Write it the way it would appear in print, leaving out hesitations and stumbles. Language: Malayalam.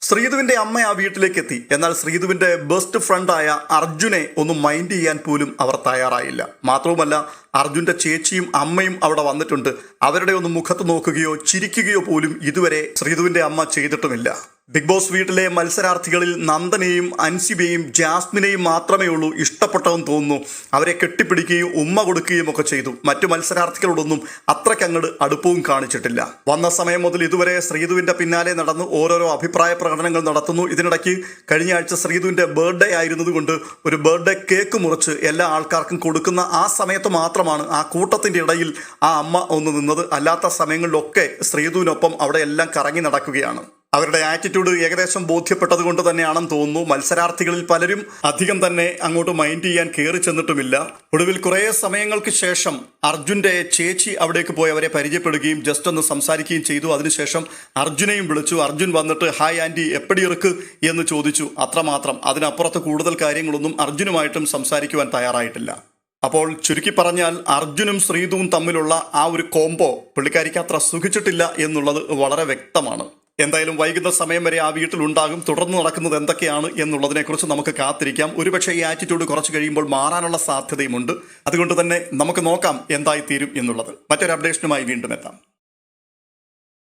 ശ്രീധുവിന്റെ അമ്മ ആ വീട്ടിലേക്ക് എത്തി. എന്നാൽ ശ്രീധുവിന്റെ ബെസ്റ്റ് ഫ്രണ്ടായ അർജുനെ ഒന്ന് മൈൻഡ് ചെയ്യാൻ പോലും അവർ തയ്യാറായില്ല. മാത്രവുമല്ല, അർജുന്റെ ചേച്ചിയും അമ്മയും അവിടെ വന്നിട്ടുണ്ട്. അവരുടെ ഒന്ന് മുഖത്ത് നോക്കുകയോ ചിരിക്കുകയോ പോലും ഇതുവരെ ശ്രീധുവിന്റെ അമ്മ ചെയ്തിട്ടുമില്ല. ബിഗ് ബോസ് വീട്ടിലെ മത്സരാർത്ഥികളിൽ നന്ദനെയും അൻസിബയെയും ജാസ്മിനെയും മാത്രമേ ഉള്ളൂ ഇഷ്ടപ്പെട്ടതെന്ന് തോന്നുന്നു. അവരെ കെട്ടിപ്പിടിക്കുകയും ഉമ്മ കൊടുക്കുകയും ഒക്കെ ചെയ്തു. മറ്റു മത്സരാർത്ഥികളോടൊന്നും അത്രയ്ക്കങ്ങട് അടുപ്പവും കാണിച്ചിട്ടില്ല. വന്ന സമയം മുതൽ ഇതുവരെ ശ്രീധുവിന്റെ പിന്നാലെ നടന്ന് ഓരോരോ അഭിപ്രായ പ്രകടനങ്ങൾ നടത്തുന്നു. ഇതിനിടയ്ക്ക് കഴിഞ്ഞ ആഴ്ച ശ്രീധുവിന്റെ ബർത്ത്ഡേ ആയിരുന്നതുകൊണ്ട് ഒരു ബർത്ത്ഡേ കേക്ക് മുറിച്ച് എല്ലാ ആൾക്കാർക്കും കൊടുക്കുന്ന ആ സമയത്ത് മാത്രമാണ് ആ കൂട്ടത്തിന്റെ ഇടയിൽ ആ അമ്മ ഒന്ന് നിന്നത്. അല്ലാത്ത സമയങ്ങളിലൊക്കെ ശ്രീധുവിനൊപ്പം അവിടെ എല്ലാം കറങ്ങി നടക്കുകയാണ്. അവരുടെ ആറ്റിറ്റ്യൂഡ് ഏകദേശം ബോധ്യപ്പെട്ടത് കൊണ്ട് തന്നെയാണെന്ന് തോന്നുന്നു. മത്സരാർത്ഥികളിൽ പലരും അധികം തന്നെ അങ്ങോട്ട് മൈൻഡ് ചെയ്യാൻ കയറി ചെന്നിട്ടുമില്ല. ഒടുവിൽ കുറേ സമയങ്ങൾക്ക് ശേഷം അർജുന്റെ ചേച്ചി അവിടേക്ക് പോയി അവരെ പരിചയപ്പെടുകയും ജസ്റ്റ് ഒന്ന് സംസാരിക്കുകയും ചെയ്തു. അതിനുശേഷം അർജുനെയും വിളിച്ചു. അർജുൻ വന്നിട്ട് ഹായ് ആൻറ്റി എപ്പടി ഇറുക്ക് എന്ന് ചോദിച്ചു. അത്രമാത്രം. അതിനപ്പുറത്ത് കൂടുതൽ കാര്യങ്ങളൊന്നും അർജുനുമായിട്ടും സംസാരിക്കുവാൻ തയ്യാറായിട്ടില്ല. അപ്പോൾ ചുരുക്കി പറഞ്ഞാൽ അർജുനും ശ്രീധുവും തമ്മിലുള്ള ആ ഒരു കോംബോ പുള്ളിക്കാരിക്ക് അത്ര സുഖിച്ചിട്ടില്ല എന്നുള്ളത് വളരെ വ്യക്തമാണ്. എന്തായാലും വൈകുന്ന സമയം വരെ ആ വീട്ടിലുണ്ടാകും. തുടർന്ന് നടക്കുന്നത് എന്തൊക്കെയാണ് എന്നുള്ളതിനെക്കുറിച്ച് നമുക്ക് കാത്തിരിക്കാം. ഒരുപക്ഷെ ഈ ആറ്റിറ്റ്യൂഡ് കുറച്ച് കഴിയുമ്പോൾ മാറാനുള്ള സാധ്യതയുമുണ്ട്. അതുകൊണ്ട് തന്നെ നമുക്ക് നോക്കാം എന്തായി തീരും എന്നുള്ളത്. മറ്റൊരു അപ്ഡേഷനുമായി വീണ്ടും എത്താം.